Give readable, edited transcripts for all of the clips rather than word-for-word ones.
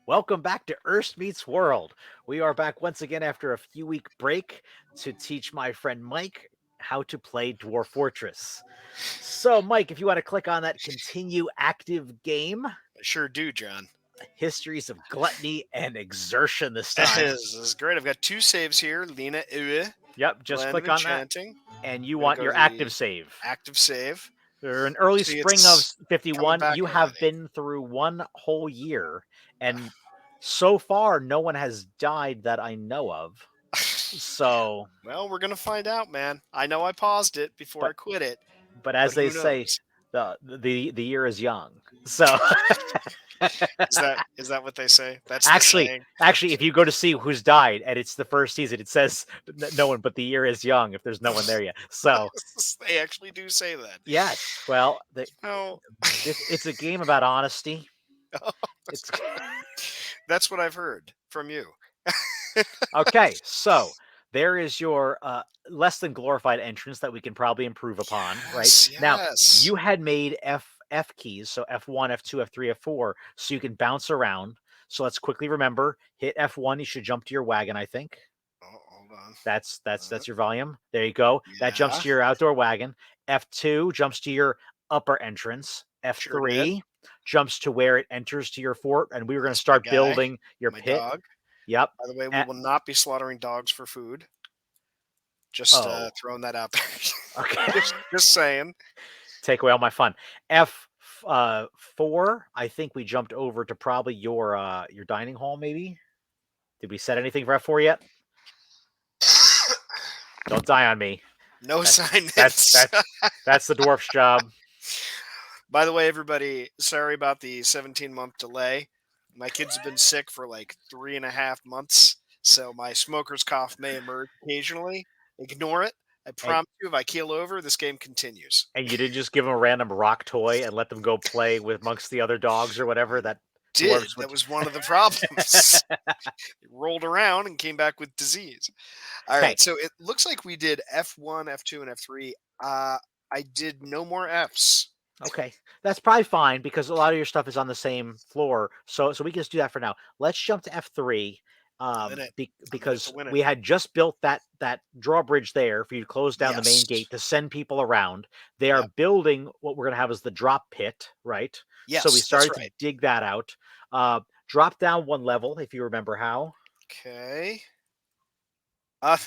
Welcome back to Urist Meets World. We are back once again after a few week break to teach my friend Mike how to play Dwarf Fortress. So, Mike, if you want to click on that continue active game, I sure do, John. histories of gluttony and exertion this time. This is great. I've got two saves here. Lena Yep, just Land of click on that Enchanting. and you I'm going to want go your to active the save. active save. Or in early See, spring of it's coming 51, back you have already. been through one whole year, and so far, no one has died that I know of. So, Well, we're going to find out, man. I know I paused it before I but quit it, but but as they who say, knows? the year is young. So Is that what they say? That's the actually, saying. actually, if you go to see who's died and it's the first season, it says no one, but the year is young. If there's no one there yet, so They actually do say that. yes. Well, No, it's a game about honesty. It's that's what I've heard from you. okay. So there is your less than glorified entrance that we can probably improve upon. Right Yes, now, yes. you had made F keys, so F1, F2, F3, F4, so you can bounce around. So let's quickly remember: hit F1, you should jump to your wagon. I think Oh, hold on. that's your volume. There you go. That jumps Yeah, to your outdoor wagon. F2 jumps to your upper entrance. sure did. F3 jumps to where it enters to your fort, and we were going to That's my start guy, building your my pit. dog. Yep. By the way, we A- will not be slaughtering dogs for food. Just oh, throwing that out there. okay. just saying. Take away all my fun. F4, I think we jumped over to probably your dining hall. Maybe did we set anything for F4 yet? Don't die on me. No That's that's assignments. that's that's the dwarf's job. By the way, everybody, sorry about the 17-month delay. My kids have been sick for like 3.5 months, so my smoker's cough may emerge occasionally. Ignore it. I And promise you, if I keel over, this game continues. and you didn't just give them a random rock toy and let them go play with amongst the other dogs or whatever I that did. dwarves That would. was one of the problems. It rolled around and came back with disease. All Okay, right, so it looks like we did F1, F2, and F3. I did no more Fs. okay, that's probably fine because a lot of your stuff is on the same floor. So we can just do that for now. Let's jump to F3. I'm in it. I'm in it to Because win it. we had just built that drawbridge there for you to close down the main Yes. gate to send people around. They are Yep. building what we're going to have as the drop pit, right? So we Yes, that's started to right. dig that out. Drop down one level if you remember how. Okay. I'm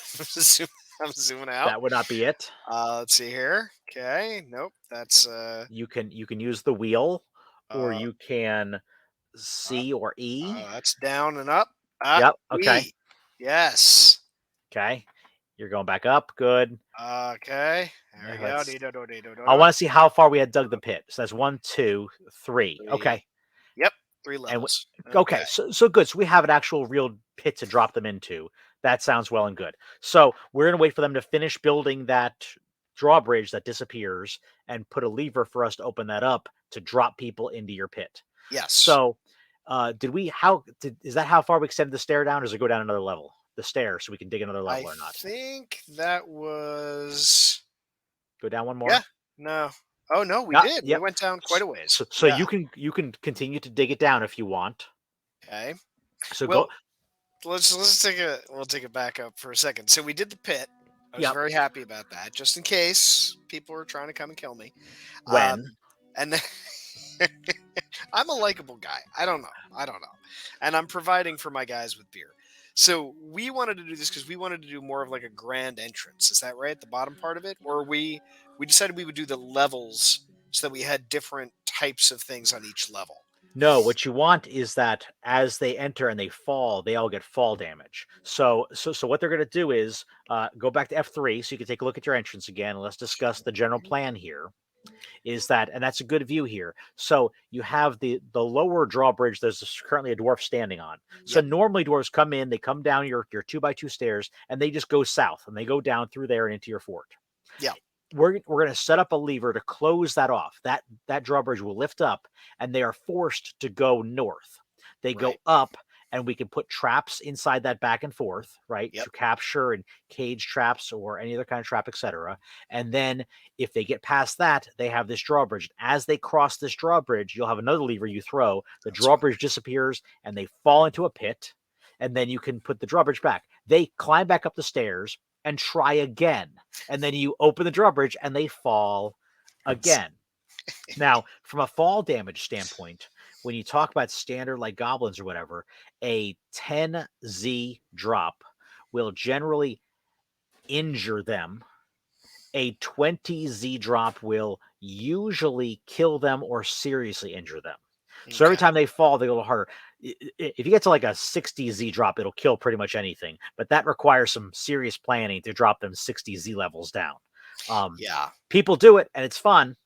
zooming out. That would not be it. Let's see here. Okay. Nope. That's You can use the wheel, or uh, you can uh C or E. that's down and up. Yep. Okay. E. Yes. Okay. You're going back up. Good. Okay. There we go. Let's. I want to see how far we had dug the Uh, pit. So that's 1, 2, 3. Three. Okay. Yep. Three And levels. Okay. okay, so good. So we have an actual real pit to drop them into. That sounds well and good. So we're gonna wait for them to finish building that drawbridge that disappears and put a lever for us to open that up to drop people into your pit. Yes. So did we how did is that how far we extended the stair down, or does it go down another level? The stair so we can dig another I level or not? think that was. Go down one Yeah. more? No. Oh no, we Yeah, did. We yep. went down quite a ways. So Yeah. you can continue to dig it down if you want. Okay. So go Well, let's take a we'll take it back up for a second. So we did the pit. I was yep. very happy about that, just in case people were trying to come and kill me. Um, When? and then I'm a likable guy. I don't know, and I'm providing for my guys with beer. So we wanted to do this because we wanted to do more of like a grand entrance. Is that right? The bottom part of it, or we decided we would do the levels so that we had different types of things on each level. No, what you want is that as they enter and they fall, they all get fall damage. So what they're going to do is go back to F3, so you can take a look at your entrance again. And let's discuss the general plan here. Is that, and that's a good view here. So you have the lower drawbridge. There's currently a dwarf standing on. So Yep. normally dwarves come in, they come down your 2x2 stairs, and they just go south and they go down through there and into your fort. Yeah. We're going to set up a lever to close that off. That drawbridge will lift up, and they are forced to go north. They go Right. up, and we can put traps inside that back and forth, right? Yep. To capture and cage traps or any other kind of trap, etc. And then if they get past that, they have this drawbridge. As they cross this drawbridge, you'll have another lever you throw. The That's what. drawbridge disappears and they fall into a pit. And then you can put the drawbridge back. They climb back up the stairs and try again. And then you open the drawbridge and they fall again. Now, from a fall damage standpoint, when you talk about standard like goblins or whatever, a 10Z drop will generally injure them. A 20Z drop will usually kill them or seriously injure them. So every Okay. time they fall, they go a little harder. If you get to like a 60Z drop, it'll kill pretty much anything, but that requires some serious planning to drop them 60Z levels down. Yeah. People do it, and it's fun.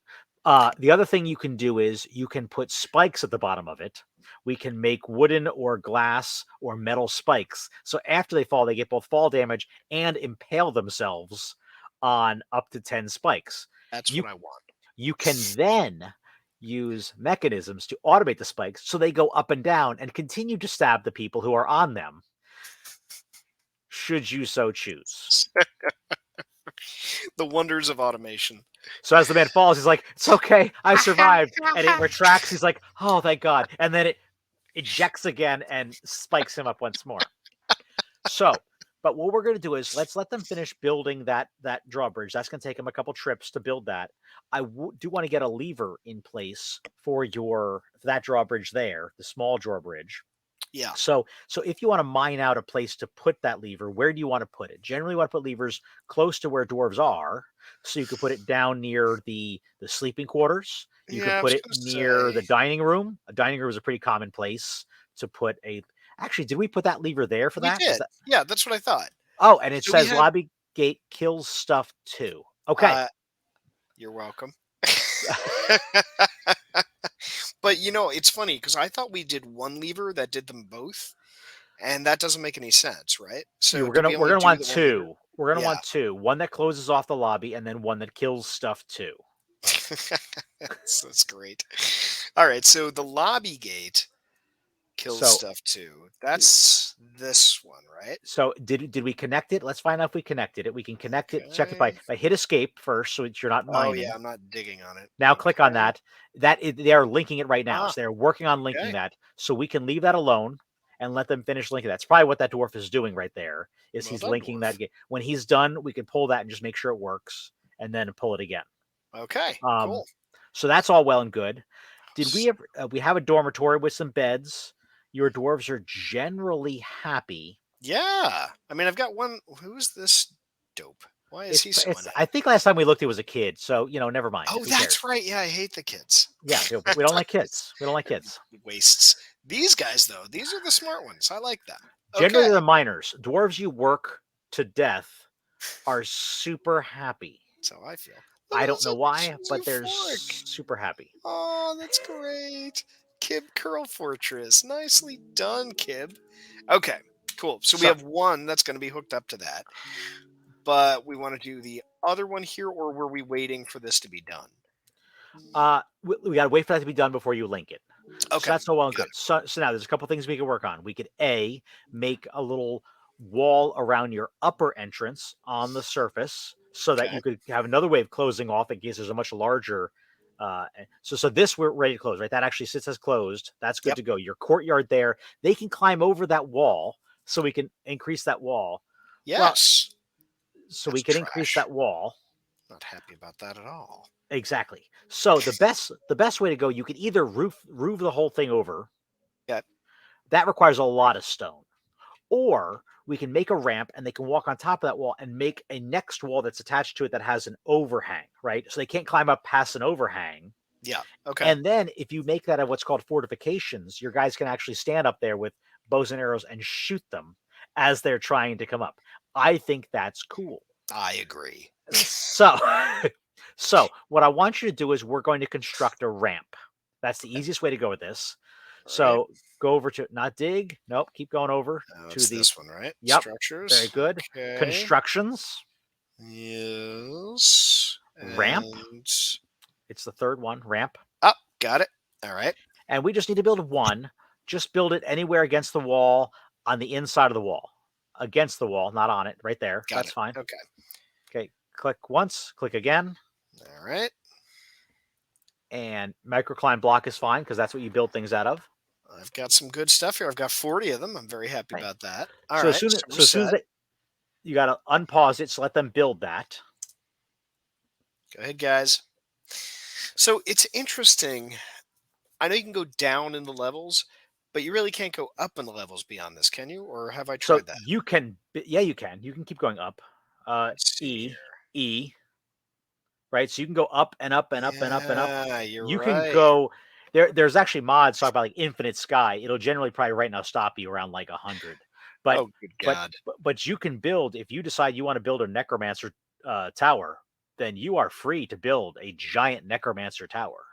The other thing you can do is you can put spikes at the bottom of it. We can make wooden or glass or metal spikes. So after they fall, they get both fall damage and impale themselves on up to 10 spikes. That's You what I want. you can then use mechanisms to automate the spikes so they go up and down and continue to stab the people who are on them, should you so choose. The wonders of automation. So as the man falls, he's like, "It's okay, I survived," and it retracts. He's like, "Oh, thank God!" And then it ejects again and spikes him up once more. So, but what we're going to do is let's let them finish building that drawbridge. That's going to take them a couple trips to build that. I do want to get a lever in place for that drawbridge there, the small drawbridge. Yeah. So if you want to mine out a place to put that lever, where do you want to put it? Generally, you want to put levers close to where dwarves are, so you could put it down near the sleeping quarters. You could Yeah, I put was it gonna near say. the dining room. A dining room is a pretty common place to put a. Actually, did we put that lever there for We that? Is did. that? Yeah, that's what I thought. Oh, and it So we says have lobby gate kills stuff too. Okay. uh you're welcome. But it's funny because I thought we did one lever that did them both, and that doesn't make any sense, right? You So we're did gonna we we're only gonna do want the one lever? two. We're gonna Yeah. want two. One that closes off the lobby, and then one that kills stuff too. That's great. All right, so the lobby gate kills So stuff too. That's this one, right? So did we connect it? Let's find out if we connected it. We can connect it. Check it Okay. by hit escape first, so you're not Oh yeah, mining. I'm not digging on it. Now click on Okay. that. They are linking it right now. Ah, So they're working on linking okay. that. So we can leave that alone and let them finish linking that. That's probably what that dwarf is doing right there. Is Well he's done, linking dwarf. that. When he's done, we can pull that and just make sure it works, and then pull it again. Okay, Um, cool. so that's all well and good. Did S- we ever? We have a dormitory with some beds. Your dwarves are generally happy. Yeah. I mean, I've got one. Who's this dope? Why is he so It's. I unhappy? think last time we looked, it was a kid. So never mind. Oh, Who cares? that's right. Yeah, I hate the kids. Yeah, we don't like kids. We don't like kids. Wastes. These guys, though, these are the smart ones. I like them. Generally, Okay. they're the miners. Dwarves you work to death are super happy. That's how I feel. Look I at don't this. know why, She's but they're euphoric. super happy. Oh, that's great. Kib Curl Fortress. Nicely done, Kib. Okay, cool. So we So have one that's going to be hooked up to that. But we want to do the other one here, or were we waiting for this to be done? we got to wait for that to be done before you link it. So Okay, that's all well and got good. So now there's a couple things we can work on. We could make a little wall around your upper entrance on the surface so it. that Okay. you could have another way of closing off in case there's a much larger. So this we're ready to close, right? That actually sits as closed. That's good Yep. to go. Your courtyard there, they can climb over that wall, so we can increase that wall. Well, Yes. so we That's can increase trash. that wall. Not happy about that at all. Exactly. So the best way to go, you can either roof the whole thing over. Yeah. That requires a lot of stone. Or we can make a ramp and they can walk on top of that wall and make a next wall that's attached to it that has an overhang, right? So they can't climb up past an overhang. Yeah. Okay. And then if you make that of what's called fortifications, your guys can actually stand up there with bows and arrows and shoot them as they're trying to come up. I think that's cool. I agree. So, so what I want you to do is we're going to construct a ramp. That's the easiest way to go with this. All right. So go over to not dig. Nope. Keep going over Now to it's the. this one, right? Yep. Structures. Very good. Okay. Constructions. Yes. Ramp. And... It's the third one. Ramp. Oh, got it. All right. And we just need to build one just build it anywhere against the wall on the inside of the wall. Against the wall, not on it, right there. Got That's it. fine. Okay. Okay, click once, click again, All right. and microclimb block is fine because that's what you build things out of. I've got some good stuff here. I've got 40 of them. I'm very happy Right. about that. All So as right. soon as So we're so as soon as set. you got to unpause it, so let them build that. Go ahead, guys. So it's interesting. I know you can go down in the levels, but you really can't go up in the levels beyond this, can you? Or have I So tried that? you can, yeah, you can. You can keep going up. Let's see E, here. E, right? So you can go up and up and up and up and up. Yeah, you're You can right. go there. There's actually mods talk about like infinite sky. It'll generally probably right now stop you around like 100, but Oh, good but God. but you can build if you decide you want to build a necromancer tower. Then you are free to build a giant necromancer tower.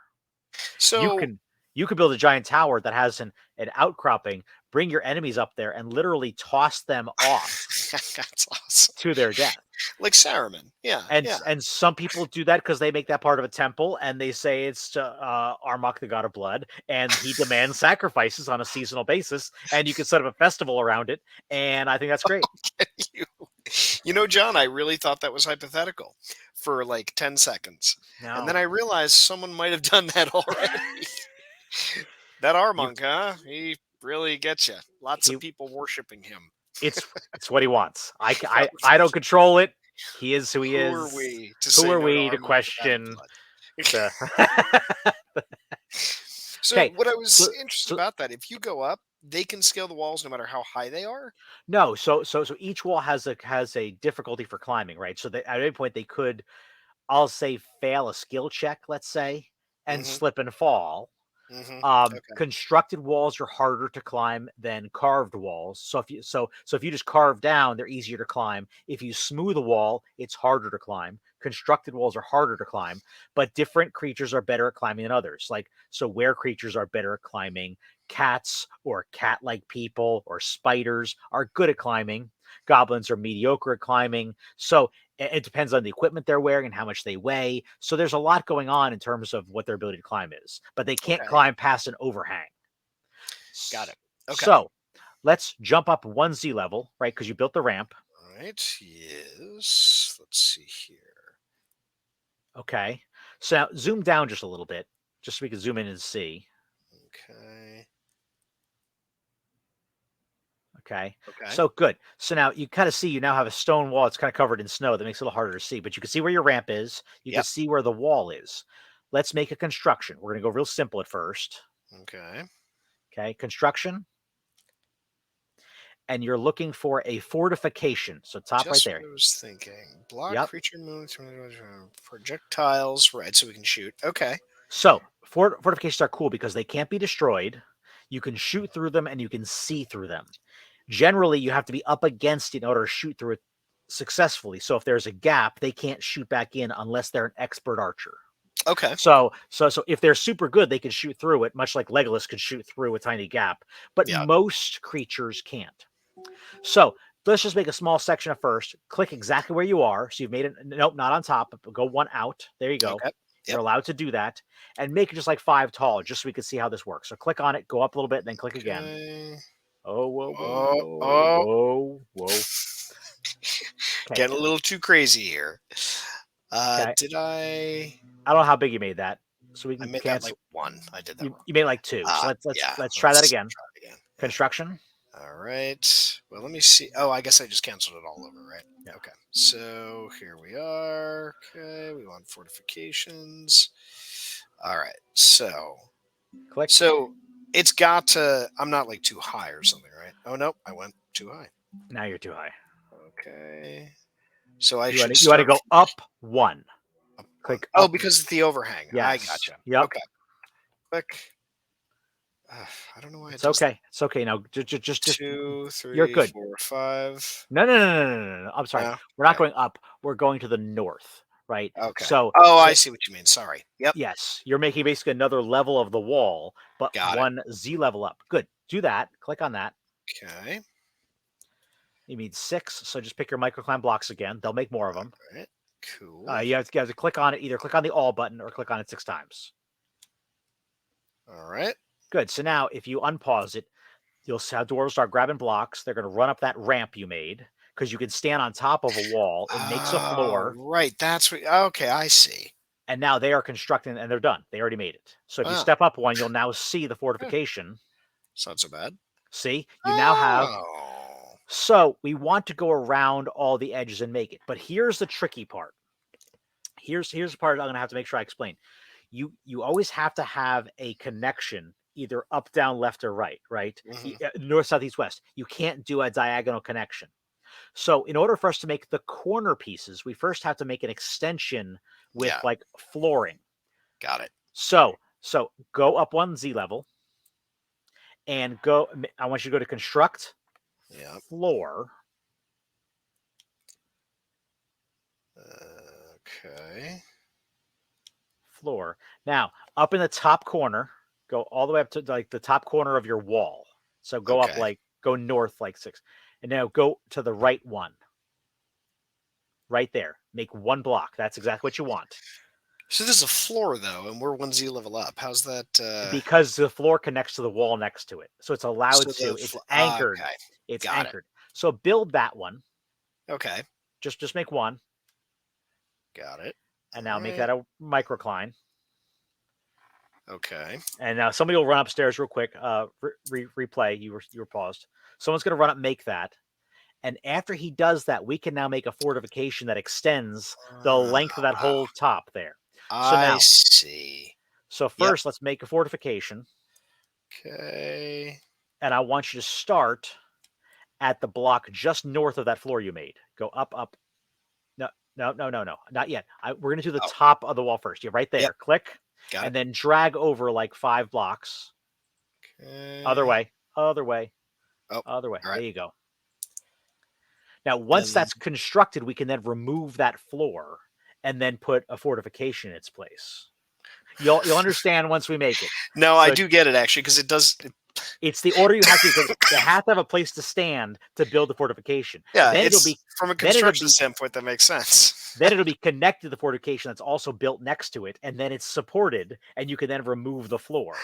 You So can you could build a giant tower that has an outcropping. Bring your enemies up there and literally toss them off that's awesome. to their death. Like Saruman. Yeah, yeah. And some people do that because they make that part of a temple and they say it's to Armok, the god of blood, and he demands sacrifices on a seasonal basis, and you can set up a festival around it, and I think that's great. you, you know, John, I really thought that was hypothetical for like 10 seconds. And then No, I realized someone might have done that already. That you Armonk, huh? He really gets you. Lots he of people worshiping him. it's what he wants. I don't control it. He is who he Who are is. we to Who say are no to we to Armonk, the God of question Blood? the? So, Okay, what I was so interested so about that, if you go up, they can scale the walls no matter how high they are. no, so each wall has a difficulty for climbing, right? So that at any point they could, I'll say, fail a skill check, let's say, and Mm-hmm. slip and fall. Mm-hmm. Okay. Constructed walls are harder to climb than carved walls. So if you just carve down, they're easier to climb. If you smooth a wall, it's harder to climb. Constructed walls are harder to climb, but different creatures are better at climbing than others. Like so, where creatures are better at climbing, cats or cat-like people or spiders are good at climbing. Goblins are mediocre at climbing. So it depends on the equipment they're wearing and how much they weigh. So there's a lot going on in terms of what their ability to climb is, but they can't Okay. climb past an overhang. Got it. Okay. So let's jump up one Z level, right? Because you built the ramp. All right. Yes. Let's see here. Okay. So now zoom down just a little bit, just so we can zoom in and see. Okay. Okay. Okay. So good. So now you kind of see you now have a stone wall. It's kind of covered in snow. That makes it a little harder to see, but you can see where your ramp is. You can Yep. see where the wall is. Let's make a construction. We're going to go real simple at first. Okay. Okay. Construction. And you're looking for a fortification. So top right Just there. what I was thinking. Block Yep. creature moves projectiles. Right. So we can shoot. Okay. So fortifications are cool because they can't be destroyed. You can shoot through them and you can see through them. Generally, you have to be up against it in order to shoot through it successfully. So if there's a gap, they can't shoot back in unless they're an expert archer. Okay. So if they're super good, they can shoot through it, much like Legolas could shoot through a tiny gap. But Yeah. most creatures can't. So let's just make a small section at first. Click exactly where you are. So you've made it. Nope, not on top. But go one out. There you go. Okay. You're Yep. allowed to do that and make it just like 5 tall, just so we can see how this works. So click on it, go up a little bit, and then click again. Okay. Oh, whoa, whoa, Oh, whoa, oh. whoa, whoa. Okay. Getting a little too crazy here. Okay. Did I? I don't know how big you made that. So we I can made that like cancel. one. I did that You, wrong. you made like 2. So Yeah. let's try that Let's again. try it again. Yeah. Construction. All right. Well, let me see. Oh, I guess I just canceled it all over, right? Yeah. Okay. So here we are. Okay. We want fortifications. All right. Click. So it's got to. I'm not like too high or something, right? Oh no, I went too high. Now you're too high. Okay. So I You should want to start go up 1. up one. Click Oh, up. because it's the overhang. I Yes. gotcha. Yep. Okay. Click. I don't know why It's it does that. okay. It's okay. Now just 2, you're 3, good. 4, 5. No. I'm sorry. No. We're not Okay. going up. We're going to the north, right? Okay. So Oh, I so see what you mean. Sorry. Yep. yes, you're making basically another level of the wall, but Got it. 1 Z level up. Good. Do that. Click on that. Okay. You need 6, so just pick your microclimb blocks again. They'll make more of them. All right. Cool. You have to click on it. Either click on the all button or click on it 6 times. All right. Good. So now if you unpause it, you'll see how dwarves start grabbing blocks. They're going to run up that ramp you made because you can stand on top of a wall. It makes a Oh, floor. right. That's what. Okay, I see. And now they are constructing and they're done. They already made it. So if you Oh, step up one, you'll now see the yeah, fortification. it's not so bad. See, you now have. Oh, So we want to go around all the edges and make it. But here's the tricky part. Here's the part I'm going to have to make sure I explain. You always have to have a connection either up, down, left, or right, right? hmm North, south, east, west. You can't do a diagonal connection. So in order for us to make the corner pieces, we first have to make an extension with yeah, like flooring. got it. So go up one Z level and go. I want you to go to construct Yeah. floor. Okay. Floor. Now up in the top corner, go all the way up to like the top corner of your wall. So go up Okay. like go north like 6, and now go to the right one. Right there. Make one block. That's exactly what you want. So this is a floor though, and we're one Z level up. How's that? Because the floor connects to the wall next to it. So it's allowed So to, it's anchored. okay, It's got it. anchored. So build that one. Okay, Just make one. got it. And All now make right. that a microcline. Okay. And now somebody will run upstairs real quick. Replay. You were paused. Someone's gonna run up, make that. And after he does that, we can now make a fortification that extends the length of that Ah, whole top there. So I now, see. so Yep. first let's make a fortification. Okay. And I want you to start at the block just north of that floor you made. Go up, up. No, no. Not yet. We're going to do the Oh, top of the wall first. You're right yep. there. Click. Got it. And then drag over like 5 blocks. Other Okay. way. Other way. Oh, Other way. all right. There you go. Now, once And that's constructed, we can then remove that floor and then put a fortification in its place. You'll understand once we make it. no, I So do get it actually because it does. it's the order you have to, because you have to have a place to stand to build the fortification. Yeah, Then it'll it's be from a then it'll construction be standpoint that makes sense. then it'll be connected to the fortification that's also built next to it, and then it's supported, and you can then remove the floor.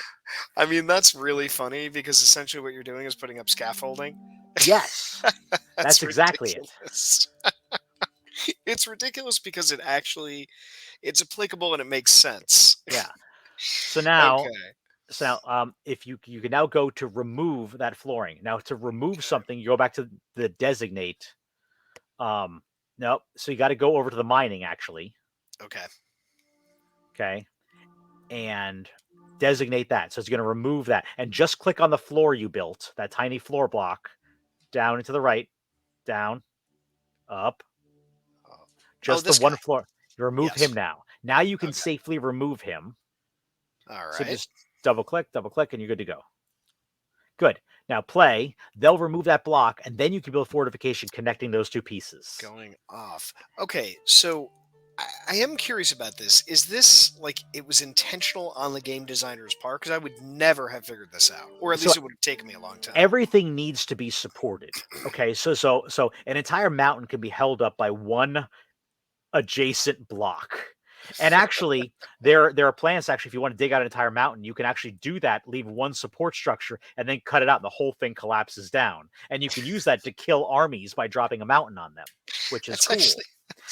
I mean, that's really funny because essentially what you're doing is putting up scaffolding. Yes, That's that's exactly it. ridiculous. It's ridiculous because it's applicable and it makes sense. Yeah. So now, Okay. if you can now go to remove that flooring. Now to remove something, you go back to the designate. No, so you got to go over to the mining actually. Okay. Okay, and designate that. So it's going to remove that, and just click on the floor you built, that tiny floor block, down and to the right, down, up, Oh, oh, just the this guy. one floor. You remove him Yes. now. Now you can Okay. safely remove him. All So right. just double click, and you're good to go. Good. Now play. They'll remove that block, and then you can build fortification connecting those two pieces. Going off. Okay, so I am curious about this. Is this like it was intentional on the game designer's part? Because I would never have figured this out, or at So least it would have taken me a long time. everything needs to be supported. Okay, so an entire mountain can be held up by one adjacent block. And actually, there are plans. Actually, if you want to dig out an entire mountain, you can actually do that. Leave one support structure and then cut it out, and the whole thing collapses down. And you can use that to kill armies by dropping a mountain on them, which is That's cool. actually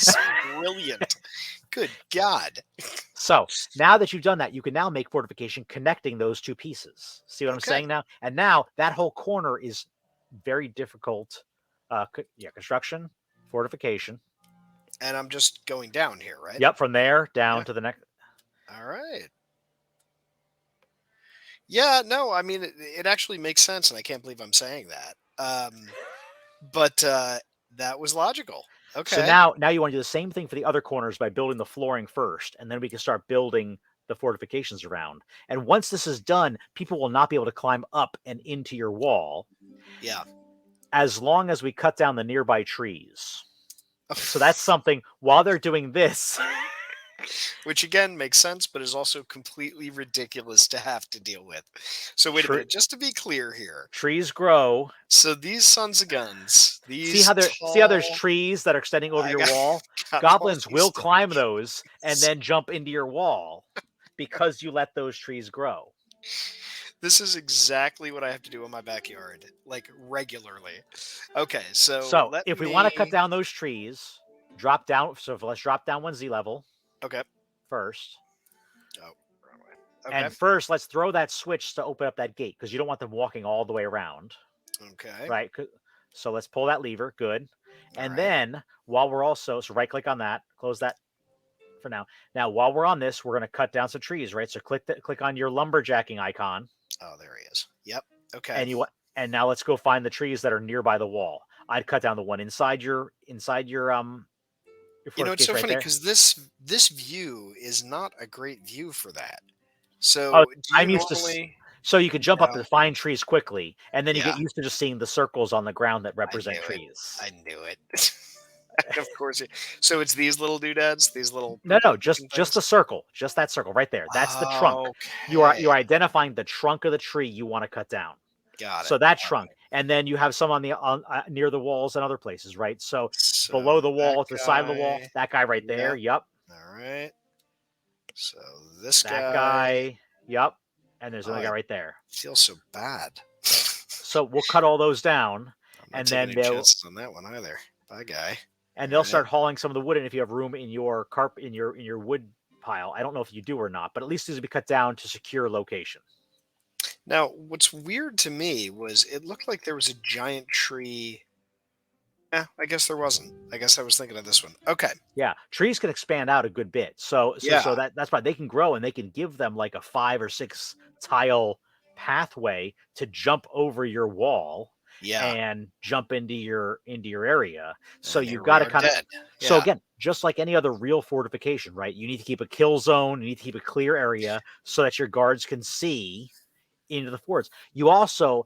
that's brilliant. Good God. So now that you've done that, you can now make fortification connecting those two pieces. See what I'm Okay. saying now? And now that whole corner is very difficult. Construction, fortification. And I'm just going down here, right? Yep, from there down Yeah. to the next. All right. Yeah, no, I mean it actually makes sense, and I can't believe I'm saying that. But that was logical. So Okay. now you want to do the same thing for the other corners by building the flooring first, and then we can start building the fortifications around. And once this is done, people will not be able to climb up and into your wall Yeah. as long as we cut down the nearby trees. So that's something while they're doing this. Which again makes sense, but is also completely ridiculous to have to deal with. So wait a minute, just to be clear here. Trees grow. So these sons of guns, See these how there's tall, trees that are extending over I your got, wall? got all Goblins these will climb things. those and then jump into your wall because you let those trees grow. This is exactly what I have to do in my backyard, like regularly. Okay, so So let if we want to cut me. down those trees, drop down. So let's drop down one Z level Okay. first. Oh, wrong way. Okay. And first, let's throw that switch to open up that gate because you don't want them walking all the way around, Okay. right? So let's pull that lever. Good. All And right. then while we're also, so right click on that, close that for now. Now, while we're on this, we're going to cut down some trees, right? So click on your lumberjacking icon, Oh, there he is. Yep. Okay. and and now let's go find the trees that are nearby the wall. I'd cut down the one inside your You know, it's fortification so right funny there. because this view is not a great view for that. Oh, So, do you I'm used to normally? so you can jump up No. to find trees quickly, and then you get Yeah, used to just seeing the circles on the ground that I represent knew it. trees. I knew it. Of course. So it's these little doodads, these little No, no, purple looking just things. the circle, just that circle right there. That's the trunk. Okay. You're identifying the trunk of the tree you want to cut down. Got it. So that All trunk, right. and then you have some on near the walls and other places, right? So below So the that wall, to the side of the wall, guy. that guy right there. Yep. Yep, All right. So this that guy. guy. Yep, and there's Oh, another guy I right there. feel so bad. So we'll cut all those down, I'm not and taking then any chances on that one either. Bye, guy. All they'll right. start hauling some of the wood in if you have room in your in your wood pile. I don't know if you do or not, but at least these will be cut down to secure location. Now, what's weird to me was it looked like there was a giant tree. I guess there wasn't. I guess I was thinking of this one. Okay. Yeah, trees can expand out a good bit. So Yeah. that's why they can grow and they can give them like a 5 or 6 tile pathway to jump over your wall Yeah. and jump into your area. So And you've here we got to are kind of dead. so Yeah. again, just like any other real fortification, right? You need to keep a kill zone, you need to keep a clear area so that your guards can see into the forts. You also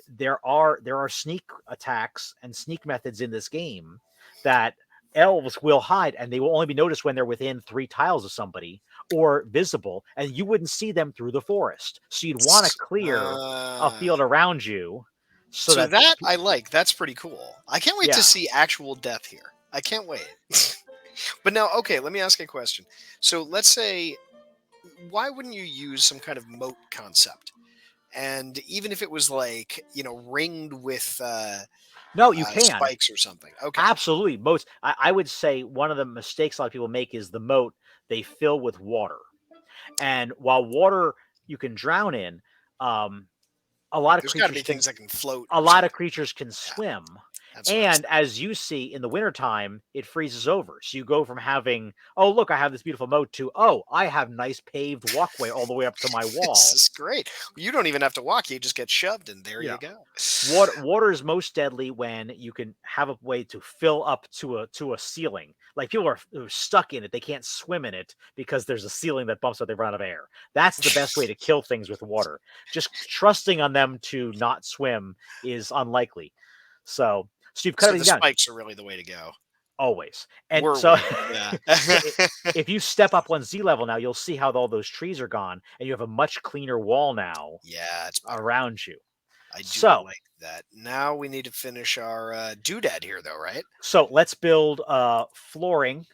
there are sneak attacks and sneak methods in this game that elves will hide and they will only be noticed when they're within 3 tiles of somebody or visible and you wouldn't see them through the forest. So you'd want to clear a Uh, field around you so so that that I like. That's pretty cool. I can't wait to yeah. see actual death here. I can't wait. But now, okay, let me ask you a question. So let's say, why wouldn't you use some kind of moat concept? And even if it was like, ringed with No, you can. spikes or something. Okay. Absolutely. I would say one of the mistakes a lot of people make is the moat they fill with water. And while water you can drown in, um, a lot of There's got to be creatures can things that can float a or lot of something. creatures can Yeah, swim. that's what I was And thinking. as you see in the wintertime, it freezes over. So you go from having, oh, look, I have this beautiful moat to, oh, I have nice paved walkway all the way up to my This wall. is great. You don't even have to walk. You just get shoved, and there you Yeah. go. Water is most deadly when you can have a way to fill up to a ceiling. Like people are stuck in it; they can't swim in it because there's a ceiling that bumps out. They run out of air. That's the best way to kill things with water. Just trusting on them to not swim is unlikely. So you've cut So the everything down spikes are really the way to go. always, and Were so we? Yeah. so if you step up one Z level now, you'll see how all those trees are gone, and you have a much cleaner wall now Yeah, it's better. around you. I do So like that. Now we need to finish our doodad here, though, right? So let's build flooring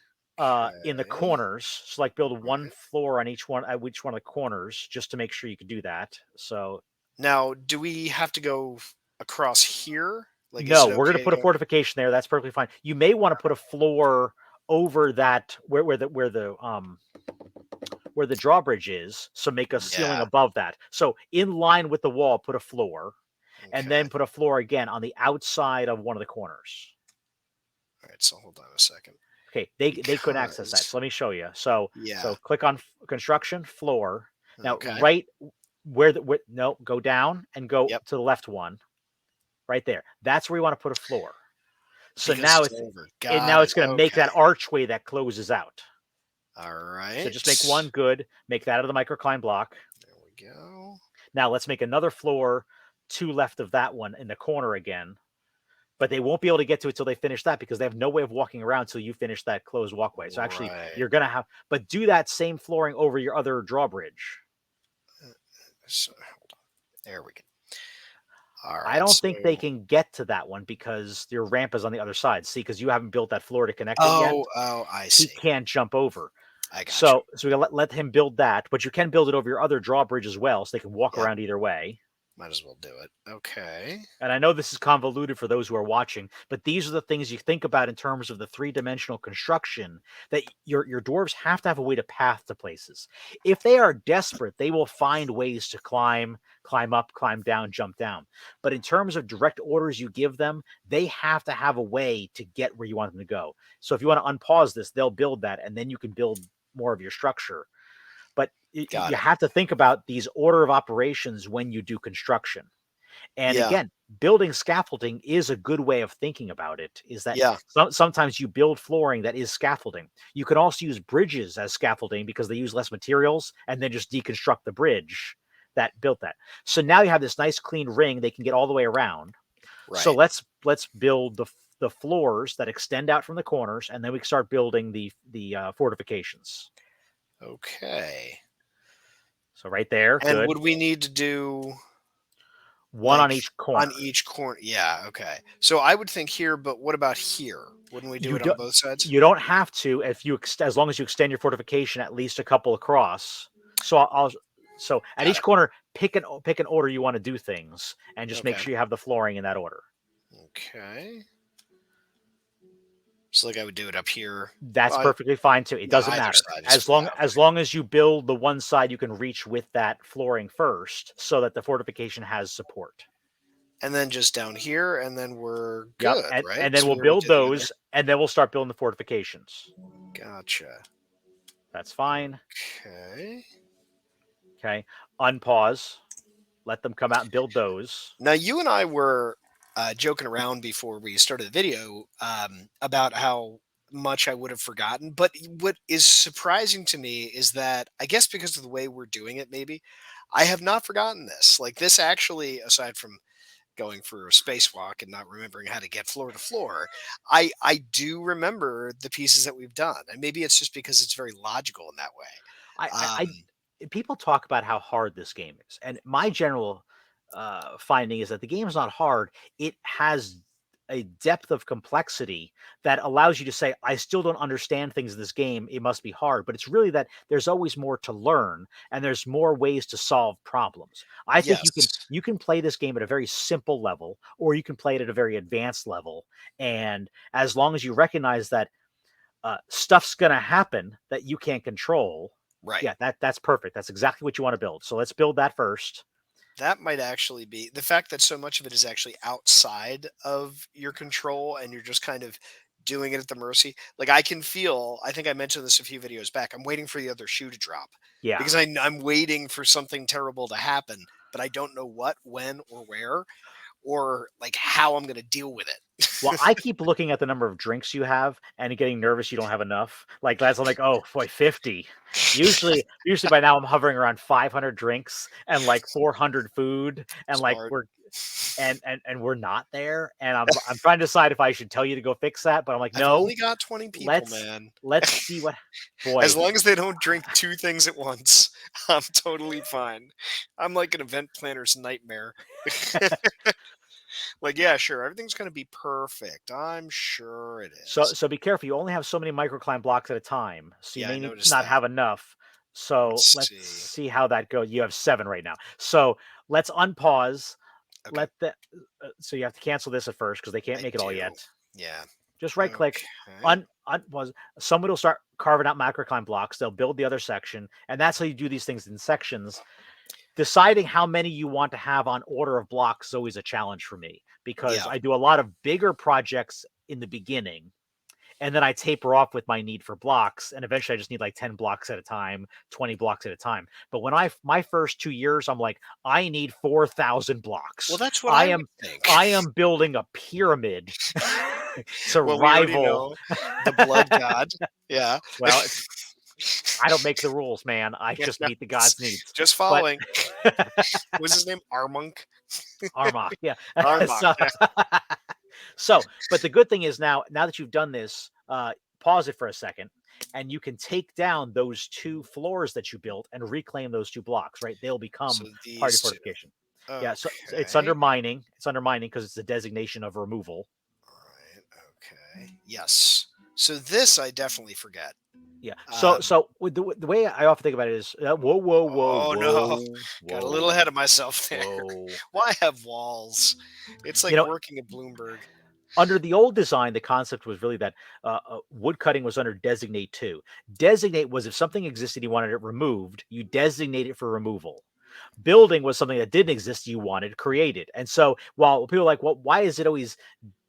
in the Okay. corners. So like build All one right. floor on each one of the corners just to make sure you can do that. So Now, do we have to go across here? Like, is no, it we're gonna okay to put a go? fortification there. That's perfectly fine. You may want to put a floor over that where the drawbridge is. So make a ceiling Yeah. above that. So in line with the wall, put a floor, and Okay. then put a floor again on the outside of one of the corners. All right. So hold on a second. Okay, they couldn't access that. Because, So let me show you. So yeah. click on construction floor. Now Okay. right no, go down and go Yep. to the left one right there. That's where you want to put a floor. So Because now it's over. Got it. it's going to make Okay. that archway that closes out. All So right. just make one good, make that out of the microcline block. There we go. Now let's make another floor to left of that one in the corner again. But they won't be able to get to it till they finish that because they have no way of walking around till you finish that closed walkway. So actually, Right. you're gonna have, but do that same flooring over your other drawbridge. So hold on. There we go. All I right. don't think they So. can get to that one because your ramp is on the other side. See, because you haven't built that floor to connect it yet, Oh, I he see. can't jump over. I got you. So we let him build that, but you can build it over your other drawbridge as well, so they can walk Yep. around either way. Might as well do it. Okay. And I know this is convoluted for those who are watching, but these are the things you think about in terms of the three-dimensional construction that your dwarves have to have a way to path to places. If they are desperate, they will find ways to climb up, climb down, jump down. But in terms of direct orders you give them, they have to have a way to get where you want them to go. So if you want to unpause this, they'll build that, and then you can build more of your structure. But Got you it. have to think about these order of operations when you do construction. And Yeah. again, building scaffolding is a good way of thinking about it, is that Yeah. sometimes you build flooring that is scaffolding. You can also use bridges as scaffolding because they use less materials and then just deconstruct the bridge that built that. So now you have this nice clean ring they can get all the way around. So Right. let's build the floors that extend out from the corners, and then we can start building the fortifications. Okay. So right there, And good. would we need to do One like on each on corner. each corner? Yeah. Okay. So I would think here, but what about here? Wouldn't we do You it on don't both sides? you don't have to if you as long as you extend your fortification at least a couple across. So so at Got each it. corner, pick an order you want to do things, and just make Okay. sure you have the flooring in that order. Okay. So like I would do it up here. That's Uh, perfectly fine too. It yeah, doesn't either matter side is yeah. as long as you build the one side you can reach with that flooring first, so that the fortification has support. And then just down here, and then we're Yep, good, right? and then Because we'll we already build did the other. those, and then we'll start building the fortifications. Gotcha. That's fine. Okay. Okay, unpause. Let them come out and build those. Now you and I were joking around before we started the video about how much I would have forgotten. But what is surprising to me is that I guess because of the way we're doing it, maybe I have not forgotten this. Like this actually, aside from going for a spacewalk and not remembering how to get floor to floor, I do remember the pieces that we've done, and maybe it's just because it's very logical in that way. I people talk about how hard this game is, and my general finding is that the game is not hard. It has a depth of complexity that allows you to say, "I still don't understand things in this game. It must be hard." But it's really that there's always more to learn, and there's more ways to solve problems. I think Yes, you can play this game at a very simple level, or you can play it at a very advanced level, and as long as you recognize that stuff's going to happen that you can't control. right. Yeah, that's perfect. That's exactly what you want to build. So let's build that first. That might actually be the fact that so much of it is actually outside of your control and you're just kind of doing it at the mercy. Like I can feel, I think I mentioned this a few videos back. I'm waiting for the other shoe to drop Yeah. because I'm waiting for something terrible to happen, but I don't know what, when, or where, or like how I'm going to deal with Well, it. I keep looking at the number of drinks you have and getting nervous you don't have enough. Like that's I'm like, oh boy, 50. Usually by now I'm hovering around 500 drinks and like 400 food and It's like hard. and we're not there. And I'm trying to decide if I should tell you to go fix that, but I'm like, I've no, only got 20 people, let's man. let's see what As boy. long as they don't drink two things at once, I'm totally fine. I'm like an event planner's nightmare. Like, yeah, sure, everything's gonna be perfect. I'm sure it So is. so be careful. You only have so many microclimb blocks at a time, so you Yeah, I may need noticed not that. have enough. So Let's let's see. see how that goes. You have 7 right now. So let's unpause. Okay, Let the so you have to cancel this at first because they can't I make it all do. yet. Yeah. Just right click, Okay. unpause. Someone will start carving out microclimb blocks. They'll build the other section, and that's how you do these things in sections. Deciding how many you want to have on order of blocks is always a challenge for me because Yeah. I do a lot of bigger projects in the beginning and then I taper off with my need for blocks, and eventually I just need like 10 blocks at a time, 20 blocks at a time. But when my first 2 years, I'm like, I need 4,000 Well, blocks. that's what I I would am think. I am building a pyramid to Well, we already rival. know the blood god. Yeah. Well, it's I don't make the rules, man. I Yeah, just no, meet the god's needs. just But following. What's his name? Armonk? Armok, yeah. Armok, so, yeah. but the good thing is now that you've done this, pause it for a second, and you can take down those 2 floors that you built and reclaim those 2 blocks. Right, they'll So become part of your these 2. fortification. Yeah, so it's under Okay. mining. It's under mining because it's a designation of removal. Alright, okay. Yes. So this I definitely forget. Yeah. So Um, so with the way I often think about it is whoa, whoa, whoa, oh no, whoa, got a little ahead whoa, of myself there. whoa. Why have walls? It's You like know, working at Bloomberg. under the old design, the concept was really that wood cutting was under designate two. Designate was if something existed, you wanted it removed, you designate it for removal. Building was something that didn't exist, you wanted created. And so while people are like, well, why is it always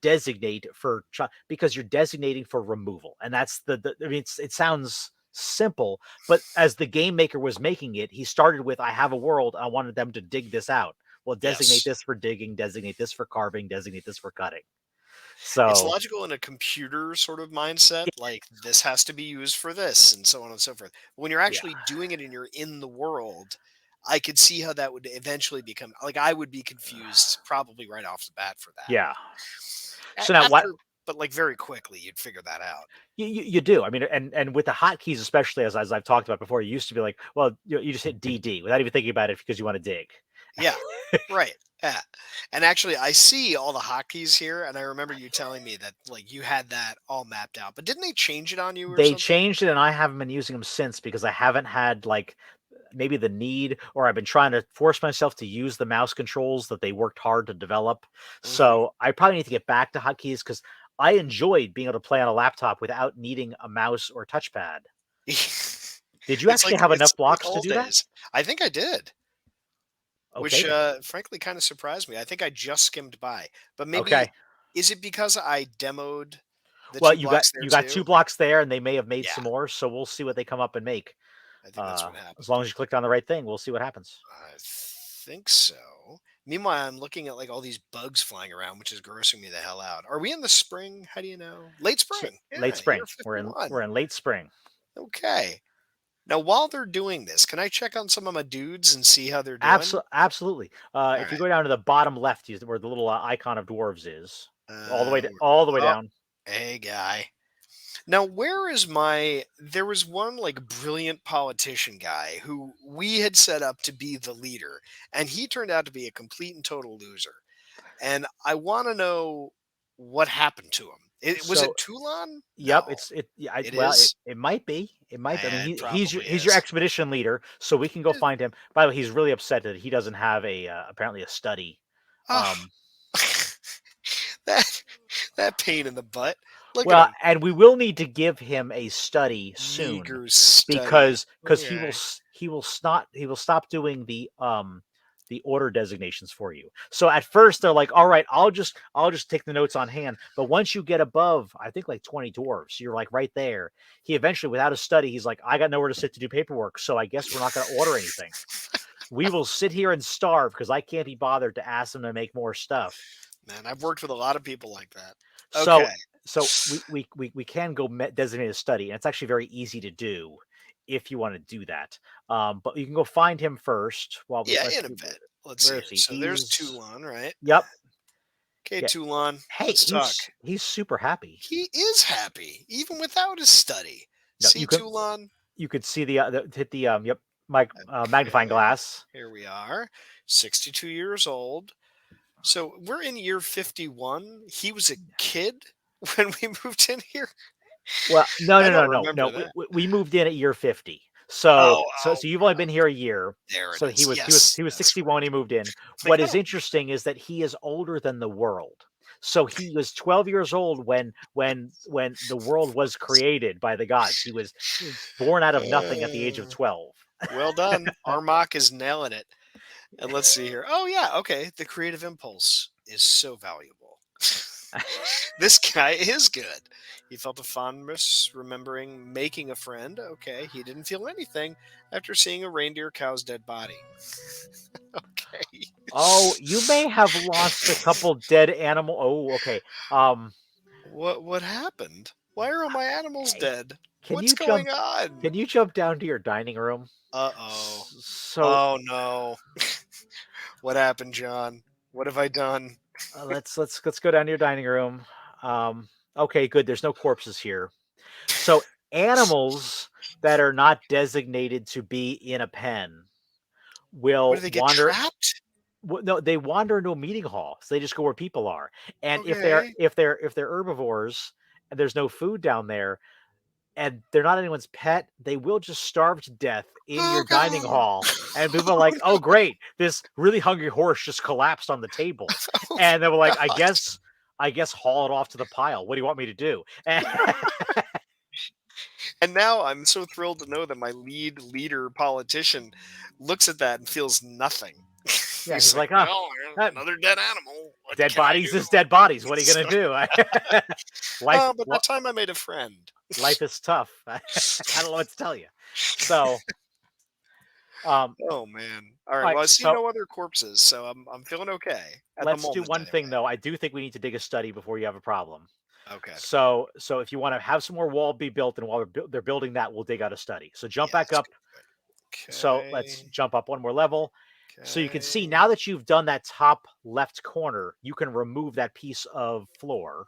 designate for because you're designating for removal, and that's the I mean it sounds simple, but as the game maker was making it, he started with I have a world, I wanted them to dig this out. Well, designate Yes. this for digging, designate this for carving, designate this for cutting. It's So logical in a computer sort of mindset, like this has to be used for this and so on and so forth. When you're yeah, actually doing it and you're in the world, I could see how that would eventually become like I would be confused probably right off the bat for that. yeah. So now what After, but like very quickly, you'd figure that out. you do. I mean, and with the hotkeys, especially as I've talked about before, you used to be like, well, you just hit DD without even thinking about it because you want to dig. Yeah, right. Yeah. And actually, I see all the hotkeys here, and I remember you telling me that like you had that all mapped out. But didn't they change it on you or They something? changed it, and I haven't been using them since because I haven't had like maybe the need, or I've been trying to force myself to use the mouse controls that they worked hard to develop. Hmm. So I probably need to get back to hotkeys because I enjoyed being able to play on a laptop without needing a mouse or touchpad. Did you actually have It's enough like blocks to old do that? days. I think I did, Okay which then. frankly kind of surprised me. I think I just skimmed by, but maybe Okay. is it because I demoed the Well, two blocks there you got two too? blocks there, and they may have made Yeah, some more. So we'll see what they come up and make. I think that's what As happened. long as you clicked on the right thing, we'll see what happens. I think so. Meanwhile, I'm looking at like all these bugs flying around, which is grossing me the hell out. Are we in the spring? How do you know? Late So spring. late Yeah, year spring. We're 51. in late spring. Okay. Now, while they're doing this, can I check on some of my dudes and see how they're doing? Absolutely. All If you right. go down to the bottom left, where the little icon of dwarves is, Where all the way oh, down. hey, guy. Now, where is my. There was one like brilliant politician guy who we had set up to be the leader, and he turned out to be a complete and total loser. And I want to know what happened to him. Was So, it Toulon? yep, No, it's it. Yeah, it well, is. it might be. It might be. I mean, It he's probably he's your is. expedition leader, so we can go find him. By the way, he's really upset that he doesn't have a apparently a study. Ah, Um, that that pain in the butt. Look at Well, him, and we will need to give him a study soon meager study. because Okay. he will stop doing the order designations for you. So at first they're like, all right, I'll just take the notes on hand. But once you get above, I think like 20 dwarves, you're like right there. He eventually, without a study, he's like, I got nowhere to sit to do paperwork, so I guess we're not going to order anything. We will sit here and starve because I can't be bothered to ask them to make more stuff. Man, I've worked with a lot of people like that. So Okay. we can go designate a study, and it's actually very easy to do if you want to do that. But you can go find him first. While we Yeah, let's in a see, bit. Let's see where here. is he? So there's He's Toulon, right? yep, Okay, yeah. Toulon, Hey, let's talk. he's super happy. He is happy, even without his study. No, See, Toulon? you could see hit the yep magnifying Okay, glass. here we are. 62 years old. So we're in year 51. He was a kid when we moved in here. Well, I don't no. remember that. We moved in at year 50. Oh, So you've only been here a year. there it So is. Yes, he was that's 61 when he right. moved in. Like What I is don't. interesting is that he is older than the world. So he was 12 years old when the world was created by the gods. He was born out of nothing at the age of Uh, 12. well done. Armach is nailing it. And let's see here. Oh yeah, okay. The creative impulse is so valuable. This guy is good. He felt a fondness remembering making a friend. Okay, he didn't feel anything after seeing a reindeer cow's dead body. Okay. Oh, you may have lost a couple dead animal. Oh, okay. Um, What happened? Why are all my animals hey, dead? can What's you going on? jump down to your dining room? Uh-oh. So Oh no. What happened, John? What have I done? let's go down to your dining room. Okay, good. There's no corpses here. So animals that are not designated to be in a pen What do will they get wander. trapped? No, they wander into a meeting hall. So they just go where people are. And Okay. if they're herbivores and there's no food down there, and they're not anyone's pet, they will just starve to death in Oh your dining god. hall. And people are Oh like, "Oh, no. great! This really hungry horse just collapsed on the table," Oh and they were like, god. I guess haul it off to the pile. What do you want me to do?" And And now I'm so thrilled to know that my leader politician looks at that and feels nothing. yeah, He's he's like, like, "Ah, well, uh, another dead animal. What dead can I bodies do? is dead bodies. What are you So, gonna do?" life, oh, but that time I made a friend. life is tough. I don't know what to tell you. So, all Oh man. All right. right, Well, I see so no other corpses, so I'm feeling okay at the let's do moment one thing anyway. though. I do think we need to dig a study before you have a problem. Okay. So if you want to have some more wall be built, and while they're building that, we'll dig out a study. So jump back Yes. up. So let's Okay. jump up one more level. So you can see Okay. now that you've done that top left corner, you can remove that piece of floor.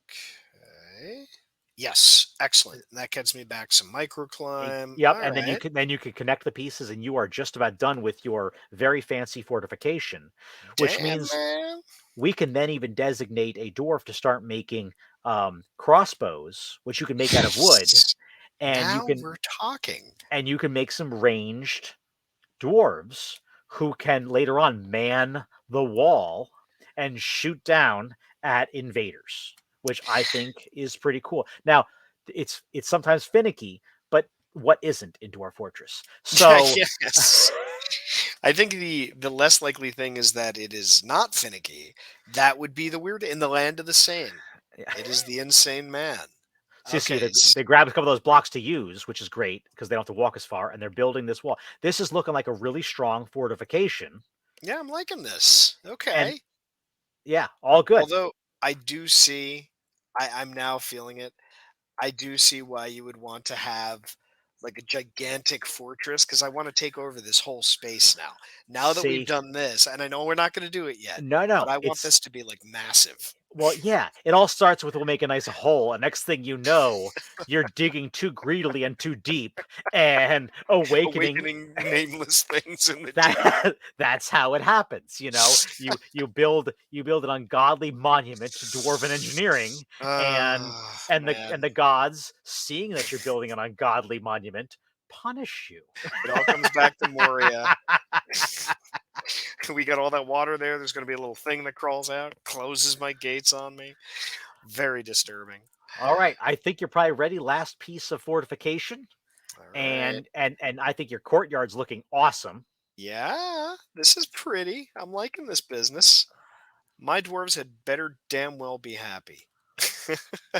Okay. Yes. Excellent. And that gets me back some microclimb. Yep, All and right. then you can connect the pieces, and you are just about done with your very fancy fortification, which Damn, means man. we can then even designate a dwarf to start making crossbows, which you can make out of wood, and Now we're talking. you can make some ranged dwarves who can later on man the wall and shoot down at invaders, which I think is pretty cool. Now, it's sometimes finicky, but what isn't in Dwarf Fortress? So Yes. I think the less likely thing is that it is not finicky. That would be the weird in the land of the sane. It is the insane man. so you see, Okay. they grabbed a couple of those blocks to use, which is great because they don't have to walk as far, and they're building this wall. This is looking like a really strong fortification, Yeah, I'm liking this. and Okay. yeah, all good. Although I do see, I'm now feeling it. I do see why you would want to have like a gigantic fortress because I want to take over this whole space now. Now that we've See, done this, and I know we're not going to do it yet, but no, I want it's this to be like massive. well, yeah, it all starts with we'll make a nice hole, and next thing you know, you're digging too greedily and too deep and awakening. Awakening nameless things in the deep. That's how it happens, you know. You build an ungodly monument to dwarven engineering, and Ah, man. the gods, seeing that you're building an ungodly monument, punish you. It all comes back to Moria. We got all that water there. There's going to be a little thing that crawls out, closes my gates on me. Very disturbing. All right, I think you're probably ready. Last piece of fortification, All right. and I think your courtyard's looking awesome. Yeah, this is pretty. I'm liking this business. My dwarves had better damn well be happy.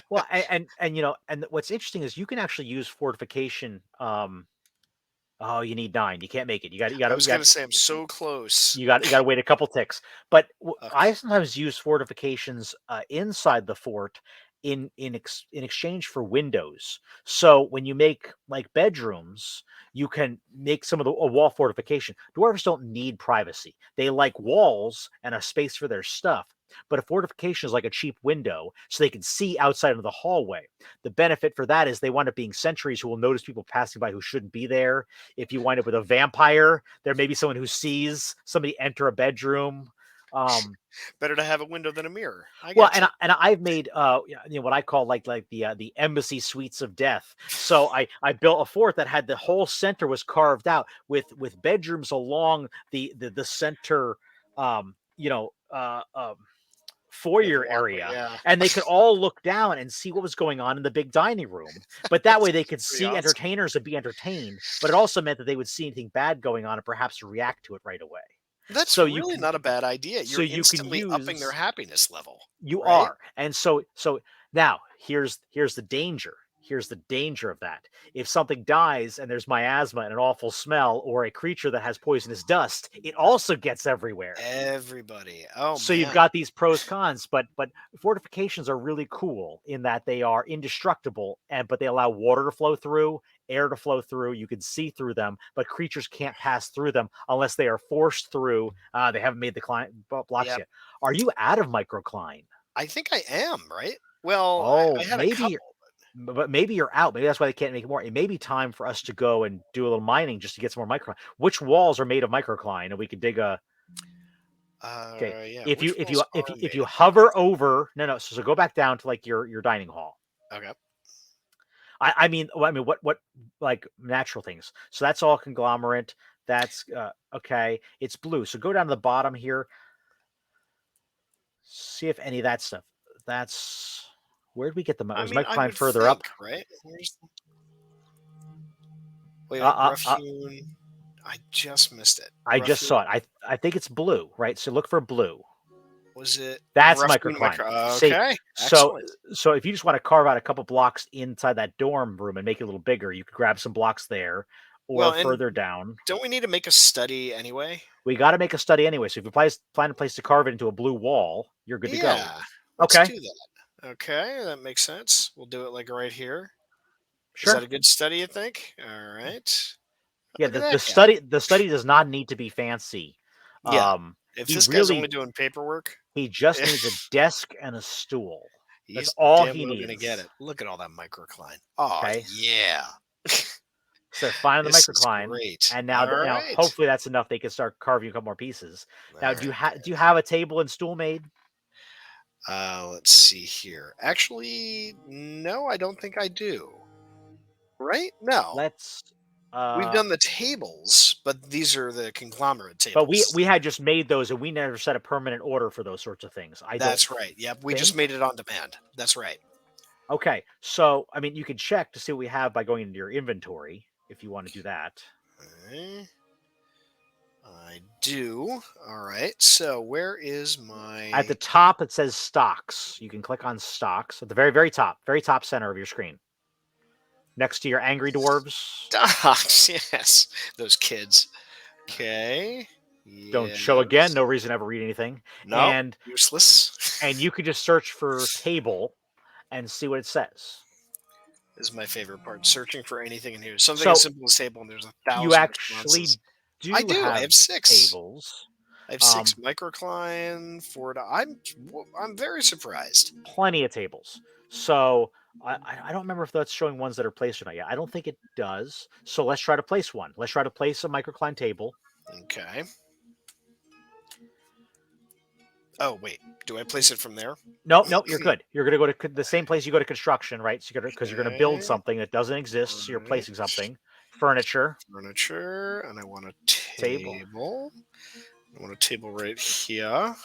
Well, and you know, and what's interesting is you can actually use fortification. Oh, you need 9. You can't make it. I was going to say I'm so close. You got to wait a couple ticks. But Okay. I sometimes use fortifications inside the fort in exchange for windows. So when you make like bedrooms, you can make some of the a wall fortification. Dwarves don't need privacy. They like walls and a space for their stuff. But a fortification is like a cheap window, so they can see outside of the hallway. The benefit for that is they wind up being sentries who will notice people passing by who shouldn't be there. If you wind up with a vampire, there may be someone who sees somebody enter a bedroom. Um, Better to have a window than a mirror. I well, get you. and I've made you know what I call like the embassy suites of death. So I built a fort that had the whole center was carved out with bedrooms along the center, you know, Yeah, the foyer walkway. area, Yeah. and they could all look down and see what was going on in the big dining room. But that way That's they could pretty see awesome. entertainers and be entertained, but it also meant that they would see anything bad going on and perhaps react to it right away. That's So you really can not a bad idea. so You're you can instantly upping their use happiness level, you right? are. And so now here's the danger. Here's the danger of that. If something dies and there's miasma and an awful smell, or a creature that has poisonous dust, it also gets everywhere. Everybody. Oh So you've man. got these pros cons, but fortifications are really cool in that they are indestructible, and but they allow water to flow through, air to flow through. You can see through them, but creatures can't pass through them unless they are forced through. They haven't made the blocks Yep. yet. Are you out of microcline? I think I am, right? Well, I Oh, had a couple. but maybe you're out. Maybe that's why they can't make more. It may be time for us to go and do a little mining just to get some more microcline. Which walls are made of microcline? And we could dig a. Okay, Yeah. Which walls are if made you of hover microcline? over, no, so go back down to like your dining hall. Okay. I mean, what like natural things. So that's all conglomerate. That's okay. It's blue. So go down to the bottom here. See if any of that stuff. That's where did we get the I was mean, I microcline would further up? think, right? Wait, Uh, rough uh, uh, hewn. I just missed it. I Rough just hewn. saw it. I think it's blue, right? So look for blue. Was it That's rough hewn microcline. micro? See, Okay, so excellent. so if you just want to carve out a couple blocks inside that dorm room and make it a little bigger, you could grab some blocks there Well, or and further down. don't we need to make a study anyway? We got to make a study anyway. So if you find a place to carve it into a blue wall, you're good to go. Yeah, let's Okay, do that. Okay, that makes sense. We'll do it like right here. Is that sure. a good study, you think? All right. Yeah, Look at the, that the guy. study the study does not need to be fancy. Yeah. If He this guy's only really doing paperwork, he just needs a desk and a stool. That's he's all damn he well gonna get needs. it. Look at all that microcline. Oh Okay, yeah. so they're finding the This is microcline, great. and All now right. hopefully that's enough. They can start carving a couple more pieces. All Now, right. do you have a table and stool made? Let's see here. Actually, no, I don't think I do. Right? No. Let's. We've Uh, done the tables, but these are the conglomerate but tables. we had just made those, and we never set a permanent order for those sorts of things. I don't That's right. Yep. We just think. made it on demand. That's right. Okay, so I mean, you can check to see what we have by going into your inventory if you want to do that. Okay. I do. All right. So where is At the my top, it says stocks. You can click on stocks at the very top center of your screen, next to your angry dwarves. stocks? Yes. Those kids. Okay. Don't show again. Yes. No reason to ever read anything, No. and Useless. you could just search for table and see what it says. This is my favorite part. Searching for anything in here. Something as So simple as table, and there's a you thousand actually responses. I do do. I have have six. tables. I have six microcline. Ford. I'm very surprised. Plenty of tables. So I don't remember if that's showing ones that are placed or not yet. I don't think it does. So let's try to place one. Let's try to place a microcline table. Okay. Oh wait, do I place it from there? No, you're good. You're going to go to the same place you go to construction, right? So because you're going to build Okay. something that doesn't exist. So you're Alright. placing something. Furniture, Furniture, and I want a table. table. I want a table right here.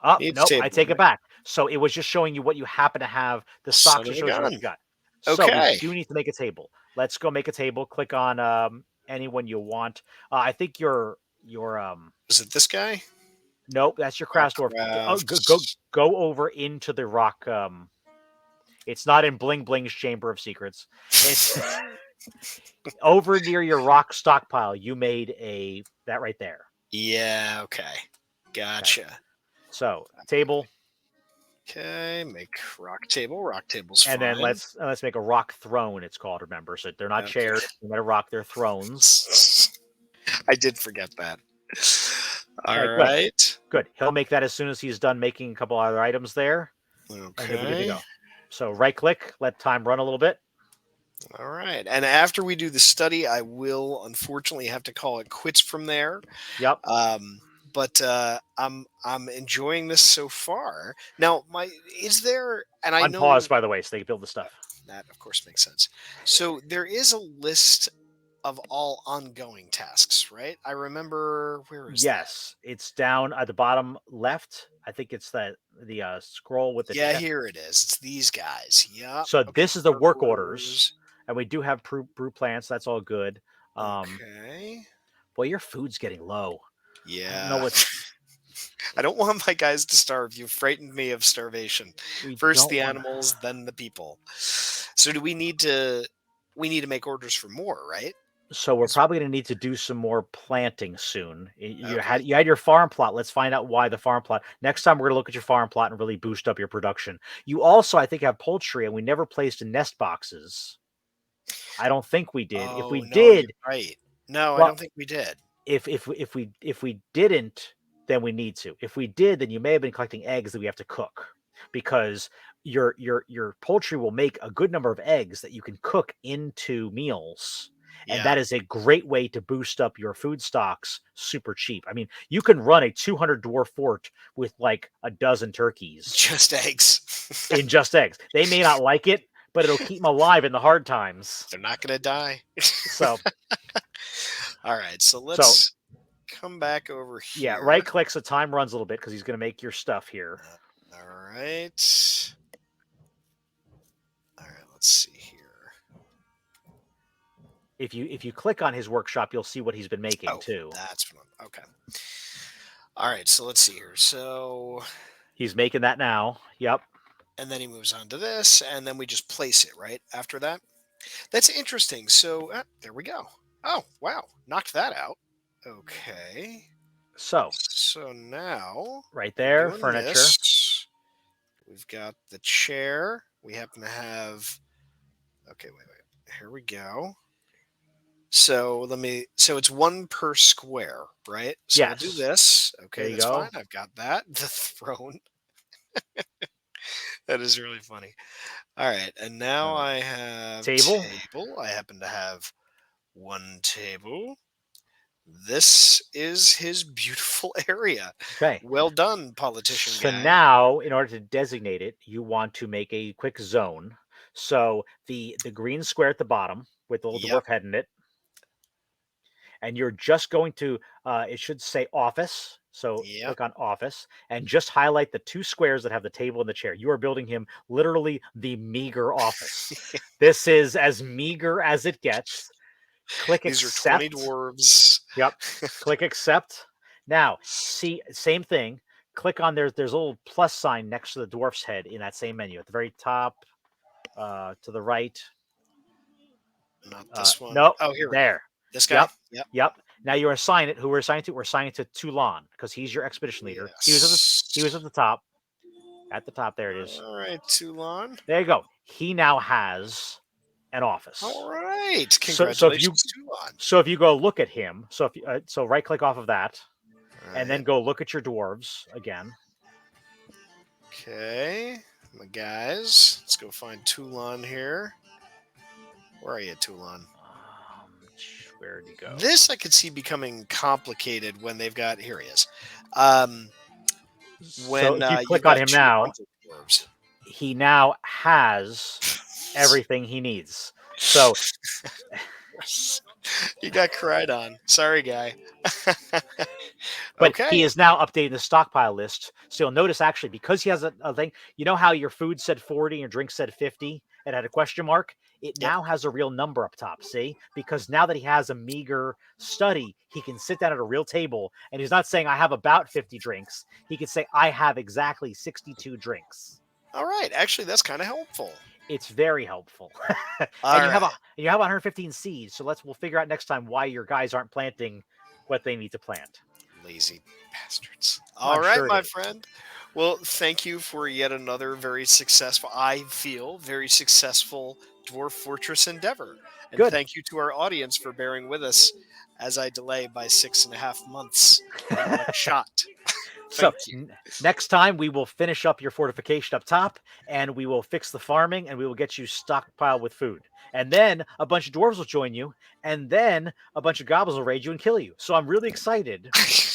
Oh, Needs nope, I table, take it right? back. So it was just showing you what you happen to have. The Son stocks of just a shows you what gun. you got. So we Okay. do need to make a table. Let's go make a table. Click on anyone you want. I think your Is it this guy? nope, that's your Krasdorf. Oh, Crafts. go over into the rock. It's not in Bling Bling's Chamber of Secrets. It's over near your rock stockpile. You made that right there. Yeah, okay. Okay. Gotcha. So table, Okay, make rock table. Rock table's and then fine. let's make a rock throne. It's called. Remember, so they're not Okay. chairs. They're not a rock. They're thrones. I did forget that. All Okay, good, right. good. He'll make that as soon as he's done making a couple other items there, and he'll be good to Okay. go. So right click, let time run a little bit. All right. And after we do the study, I will unfortunately have to call it quits from there. Yep. But I'm enjoying this so far. Now, is there, and I know Unpause, by the way, so they can build the stuff. that of course makes sense. So there is a list of all ongoing tasks, right? I remember, where is that? Yes, it's down at the bottom left. I think it's the scroll with the Yeah, check. here it is. It's these guys. Yeah. So Okay. this is the work orders, Orders. and we do have brew plants. That's all good. Okay. Boy, your food's getting low. I don't know Yeah. what I don't want my guys to starve. You've frightened me of starvation. we First don't the want. animals, then the people. So do we need to make orders for more, right? So we're probably going to need to do some more planting soon. Okay. You had your farm plot. Let's find out why the farm plot. Next time we're going to look at your farm plot and really boost up your production. You also, I think, have poultry, and we never placed in nest boxes. I don't think we did. If Oh we no, you're did, right. No, I well, don't think we did. if we didn't, then we need to. If we did, then you may have been collecting eggs that we have to cook, because your poultry will make a good number of eggs that you can cook into meals. And Yeah. that is a great way to boost up your food stocks super cheap. I mean, you can run a 200 dwarf fort with like a dozen turkeys Just eggs. in just eggs. They may not like it, but it'll keep them alive in the hard times. They're not going to die. So, All right, so let's come back over yeah, here. right click so time runs a little bit because he's going to make your stuff here. All right. All right, let's see here. If you click on his workshop, you'll see what he's been making too. That's what I'm, okay. All right, so let's see here. So he's making that now. Yep. And then he moves on to this, and then we just place it right after that. That's interesting. So there we go. Oh, wow. Knocked that out. Okay. So now right there, furniture. This. We've got the chair. We happen to have. Okay, wait. Here we go. So So it's 1 per square, right? So yes. we'll do this. Okay, that's go. fine. I've got that. The throne. That is really funny. All right, and now I have table. I happen to have 1 table. This is his beautiful area. Okay. Well done, politician so guy. now, in order to designate it, you want to make a quick zone. So the green square at the bottom with the little dwarf head in it, and you're just going to, it should say office. So click on office and just highlight the 2 squares that have the table and the chair. You are building him literally the meager office. This is as meager as it gets. Click These accept. are 20 dwarves. Yep. Click accept. Now, see, same thing. Click on there's a little plus sign next to the dwarf's head in that same menu at the very top, to the right. Not this one. Nope. Oh, here. There. This guy. Yep. Now you're assigning it. Who we're assigning to? We're assigning to Toulon because he's your expedition leader. Yes. He was at the top. At the top, there it is. All right, Toulon. There you go. He now has an office. All right. Congratulations, Toulon. So if you go look at him, so if you, so right click off of that, and then go look at your dwarves again. Okay, my guys. Let's go find Toulon here. Where are you, Toulon? Where'd he go? This I could see becoming complicated when they've got. Here he is. When so if you click on him now, he now has everything he needs. So he got cried on. Sorry, guy. But he is now updating the stockpile list. So you'll notice actually because he has a thing. You know how your food said 40 and your drink said 50? It had a question mark. It now has a real number up top, see? Because now that he has a meager study, he can sit down at a real table, and he's not saying, I have about 50 drinks. He can say, I have exactly 62 drinks. All right. Actually, that's kind of helpful. It's very helpful. And you have 115 seeds, so we'll figure out next time why your guys aren't planting what they need to plant. Lazy bastards. All right, my friend. Well, thank you for yet another very successful, I feel, very successful Dwarf Fortress endeavor. And thank you to our audience for bearing with us as I delay by 6.5 months in one shot. So next time we will finish up your fortification up top, and we will fix the farming, and we will get you stockpiled with food. And then a bunch of dwarves will join you, and then a bunch of goblins will raid you and kill you. So I'm really excited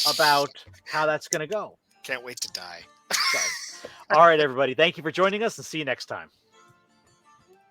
about how that's going to go. Can't wait to die. So, all right, everybody. Thank you for joining us, and see you next time.